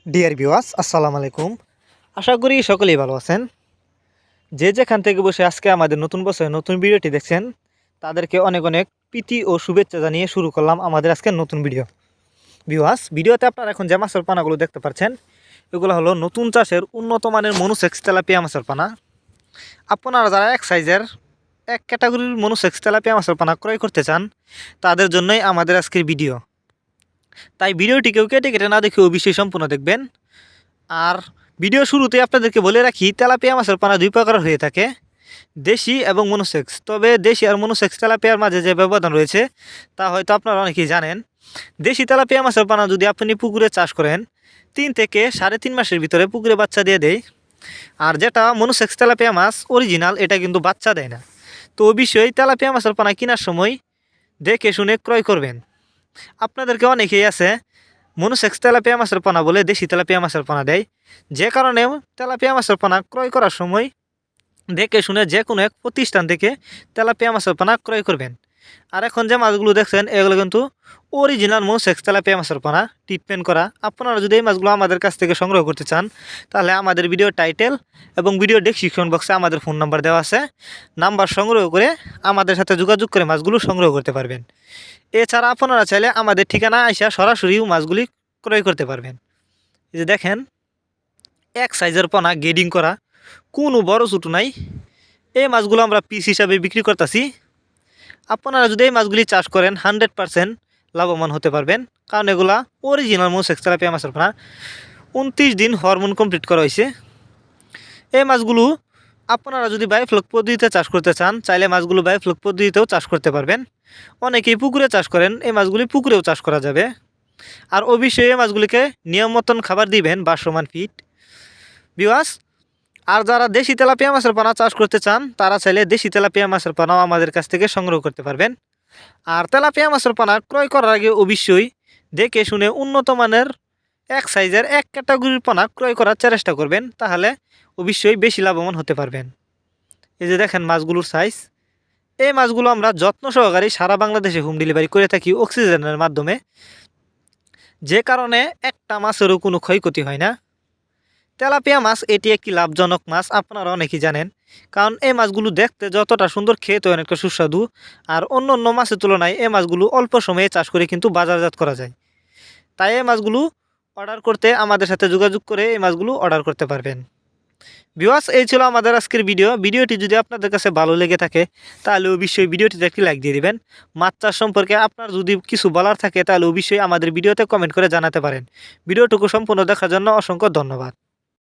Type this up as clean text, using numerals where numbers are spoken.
Dear viewers, আসসালামু আলাইকুম। আশা করি সকলেই ভালো আছেন। যে যেখান থেকে বসে আজকে আমাদের নতুন বছরের নতুন ভিডিওটি দেখছেন তাদেরকে অনেক অনেক প্রীতি ও শুভেচ্ছা জানিয়ে শুরু করলাম আমাদের আজকের নতুন ভিডিও। ভিউয়ার্স, ভিডিওতে আপনারা এখন যে মাছের পানাগুলো দেখতে পাচ্ছেন এগুলো হলো নতুন চাষের উন্নত মানের মনোসেক্স তেলাপিয়া মাছের পানা। আপনারা যারা এক সাইজের এক ক্যাটাগরির মনোসেক্স তেলাপিয়া মাছের পানা ক্রয় করতে চান তাদের জন্যই আমাদের আজকের ভিডিও। তাই ভিডিওটি কেউ কেটে কেটে না দেখে অবশ্যই সম্পূর্ণ দেখবেন। আর ভিডিও শুরুতে আপনাদেরকে বলে রাখি, তেলাপিয়া মাছের পানা দুই প্রকার হয়ে থাকে, দেশি এবং মনোসেক্স। তবে দেশি আর মনোসেক্স তেলাপিয়ার মাঝে যে ব্যবধান রয়েছে তা হয়তো আপনারা অনেকেই জানেন। দেশি তেলাপিয়া মাছের পানা যদি আপনি পুকুরে চাষ করেন 3 থেকে 3.5 মাসের ভিতরে পুকুরে বাচ্চা দিয়ে দেয়। আর যেটা মনোসেক্স তেলাপিয়া মাছ অরিজিনাল, এটা কিন্তু বাচ্চা দেয় না। তো অবশ্যই তেলাপিয়া মাছের পানা কেনার সময় দেখে শুনে ক্রয় করবেন। আপনাদেরকে অনেকেই আছে মনোসেক্স তেলাপিয়া মাছের পানা বলে দেশি তেলাপিয়া মাছের পানা দেয়, যে কারণে তেলাপিয়া মাছের পানা ক্রয় করার সময় দেখে শুনে যে কোনো এক প্রতিষ্ঠান থেকে তেলাপিয়া মাছের পানা ক্রয় করবেন। আর এখন যে মাছগুলো দেখছেন এগুলো কিন্তু অরিজিনাল মনোসেক্স তেলাপিয়া মাছের পানা, ট্রিটমেন্ট করা। আপনারা যদি এই মাছগুলো আমাদের কাছ থেকে সংগ্রহ করতে চান তাহলে আমাদের ভিডিও টাইটেল এবং ভিডিও ডেসক্রিপশন বক্সে আমাদের ফোন নাম্বার দেওয়া আছে, নাম্বার সংগ্রহ করে আমাদের সাথে যোগাযোগ করে মাছগুলো সংগ্রহ করতে পারবেন। এছাড়া আপনারা চাইলে আমাদের ঠিকানা আইসা সরাসরিও মাছগুলি ক্রয় করতে পারবেন। এই যে দেখেন, এক সাইজের পোনা গেডিং করা, কোনো বড় ছোটো নাই। এই মাছগুলো আমরা পিস হিসাবে বিক্রি করতেছি। আপনারা যদি এই মাছগুলি চাষ করেন 100% লাভবান হতে পারবেন, কারণ এগুলা অরিজিনাল মনোসেক্স তেলাপিয়া মাছের পোনা। 29 দিন হরমোন কমপ্লিট করা হয়েছে। এই মাছগুলো আপনারা যদি বায়োফ্লক পদ্ধতিতে চাষ করতে চান চাইলে মাছগুলো বায়োফ্লক পদ্ধতিতেও চাষ করতে পারবেন। অনেকেই পুকুরে চাষ করেন, এই মাছগুলি পুকুরেও চাষ করা যাবে। আর অবশ্যই এই মাছগুলিকে নিয়ম মতন খাবার দিবেন বাসমান ফিট। ভিউয়ার্স, আর যারা দেশি তেলাপিয়া মাছের পানা চাষ করতে চান তারা চাইলে দেশি তেলাপিয়া মাছের পানাও আমাদের কাছ থেকে সংগ্রহ করতে পারবেন। আর তেলাপিয়া মাছের পানা ক্রয় করার আগে অবশ্যই দেখে শুনে উন্নত মানের এক সাইজের এক ক্যাটাগরির পানা ক্রয় করার চেষ্টা করবেন, তাহলে অবশ্যই বেশি লাভবান হতে পারবেন। এই যে দেখেন মাছগুলোর সাইজ। এই মাছগুলো আমরা যত্ন সহকারে সারা বাংলাদেশে হোম ডেলিভারি করে থাকি অক্সিজেনের মাধ্যমে, যে কারণে একটা মাছেরও কোনো ক্ষয়ক্ষতি হয় না। তেলাপিয়া মাছ এটি একটি লাভজনক মাছ, আপনারা অনেকেই জানেন, কারণ এই মাছগুলো দেখতে যতটা সুন্দর খেতে অনেকটা সুস্বাদু। আর অন্য অন্য মাছের তুলনায় এই মাছগুলো অল্প সময়ে চাষ করে কিন্তু বাজারজাত করা যায়। তাই এই মাছগুলো অর্ডার করতে আমাদের সাথে যোগাযোগ করে এই মাছগুলো অর্ডার করতে পারবেন। ভিউয়ার্স, এই ছিল আমাদের আজকের ভিডিওটি যদি আপনাদের কাছে ভালো লেগে থাকে তাহলে অবশ্যই ভিডিওটিতে একটি লাইক দিয়ে দিবেন। মাছ চাষ সম্পর্কে আপনার যদি কিছু বলার থাকে তাহলে অবশ্যই আমাদের ভিডিওতে কমেন্ট করে জানাতে পারেন। ভিডিওটুকু সম্পূর্ণ দেখার জন্য অসংখ্য ধন্যবাদ।